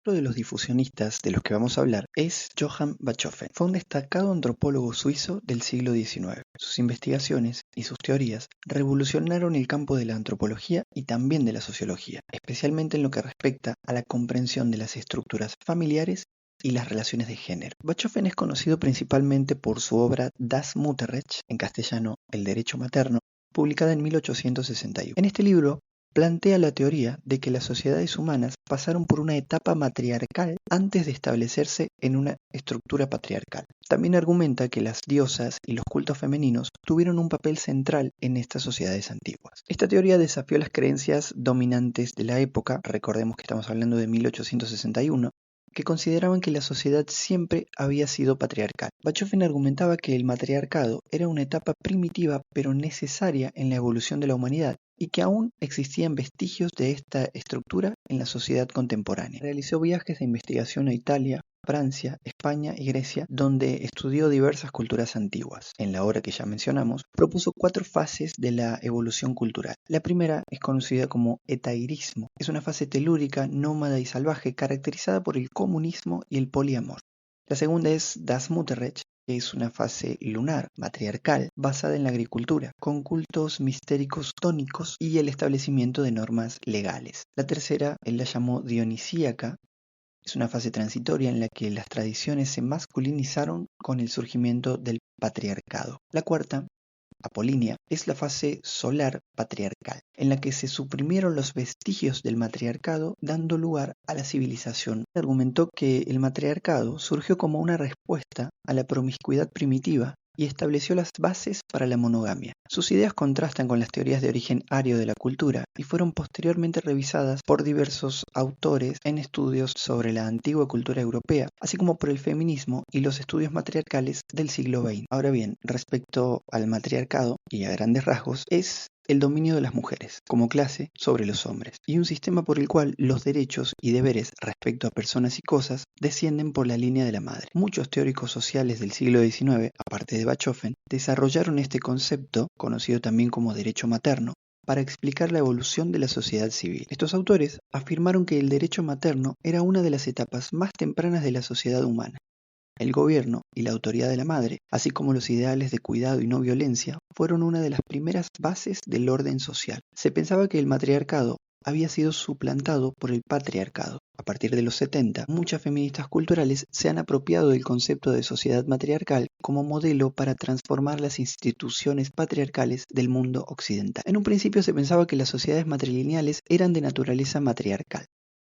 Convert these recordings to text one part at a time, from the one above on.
Uno de los difusionistas de los que vamos a hablar es Johann Bachofen. Fue un destacado antropólogo suizo del siglo XIX. Sus investigaciones y sus teorías revolucionaron el campo de la antropología y también de la sociología, especialmente en lo que respecta a la comprensión de las estructuras familiares y las relaciones de género. Bachofen es conocido principalmente por su obra Das Mutterrecht, en castellano El derecho materno, publicada en 1861. En este libro plantea la teoría de que las sociedades humanas pasaron por una etapa matriarcal antes de establecerse en una estructura patriarcal. También argumenta que las diosas y los cultos femeninos tuvieron un papel central en estas sociedades antiguas. Esta teoría desafió las creencias dominantes de la época, recordemos que estamos hablando de 1861, que consideraban que la sociedad siempre había sido patriarcal. Bachofen argumentaba que el matriarcado era una etapa primitiva pero necesaria en la evolución de la humanidad y que aún existían vestigios de esta estructura en la sociedad contemporánea. Realizó viajes de investigación a Italia, Francia, España y Grecia, donde estudió diversas culturas antiguas. En la obra que ya mencionamos, propuso 4 fases de la evolución cultural. La primera es conocida como etairismo. Es una fase telúrica, nómada y salvaje, caracterizada por el comunismo y el poliamor. La segunda es Das Mutterrecht, que es una fase lunar, matriarcal, basada en la agricultura, con cultos mistéricos tónicos y el establecimiento de normas legales. La tercera, él la llamó dionisíaca, es una fase transitoria en la que las tradiciones se masculinizaron con el surgimiento del patriarcado. La cuarta, apolínea, es la fase solar patriarcal, en la que se suprimieron los vestigios del matriarcado, dando lugar a la civilización. Argumentó que el matriarcado surgió como una respuesta a la promiscuidad primitiva y estableció las bases para la monogamia. Sus ideas contrastan con las teorías de origen ario de la cultura y fueron posteriormente revisadas por diversos autores en estudios sobre la antigua cultura europea, así como por el feminismo y los estudios matriarcales del siglo XX. Ahora bien, respecto al matriarcado, y a grandes rasgos, es el dominio de las mujeres como clase sobre los hombres, y un sistema por el cual los derechos y deberes respecto a personas y cosas descienden por la línea de la madre. Muchos teóricos sociales del siglo XIX, aparte de Bachofen, desarrollaron este concepto, conocido también como derecho materno, para explicar la evolución de la sociedad civil. Estos autores afirmaron que el derecho materno era una de las etapas más tempranas de la sociedad humana. El gobierno y la autoridad de la madre, así como los ideales de cuidado y no violencia, fueron una de las primeras bases del orden social. Se pensaba que el matriarcado había sido suplantado por el patriarcado. A partir de los 70, muchas feministas culturales se han apropiado del concepto de sociedad matriarcal como modelo para transformar las instituciones patriarcales del mundo occidental. En un principio se pensaba que las sociedades matrilineales eran de naturaleza matriarcal,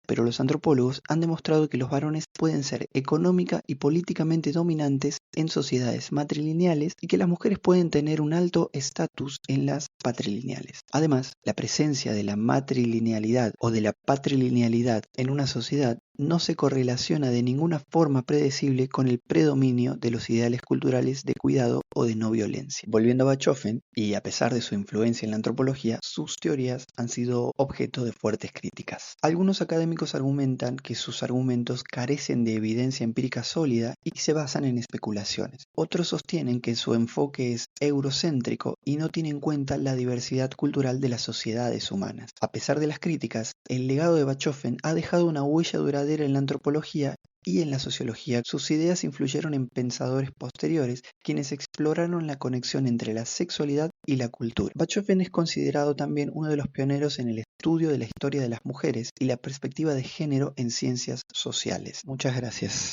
pero los antropólogos han demostrado que los varones pueden ser económica y políticamente dominantes en sociedades matrilineales y que las mujeres pueden tener un alto estatus en las patrilineales. Además, la presencia de la matrilinealidad o de la patrilinealidad en una sociedad no se correlaciona de ninguna forma predecible con el predominio de los ideales culturales de cuidado o de no violencia. Volviendo a Bachofen, y a pesar de su influencia en la antropología, sus teorías han sido objeto de fuertes críticas. Algunos académicos argumentan que sus argumentos carecen de evidencia empírica sólida y se basan en especulaciones. Otros sostienen que su enfoque es eurocéntrico y no tiene en cuenta la diversidad cultural de las sociedades humanas. A pesar de las críticas, el legado de Bachofen ha dejado una huella duradera en la antropología y en la sociología. Sus ideas influyeron en pensadores posteriores, quienes exploraron la conexión entre la sexualidad y la cultura. Bachofen es considerado también uno de los pioneros en el estudio de la historia de las mujeres y la perspectiva de género en ciencias sociales. Muchas gracias.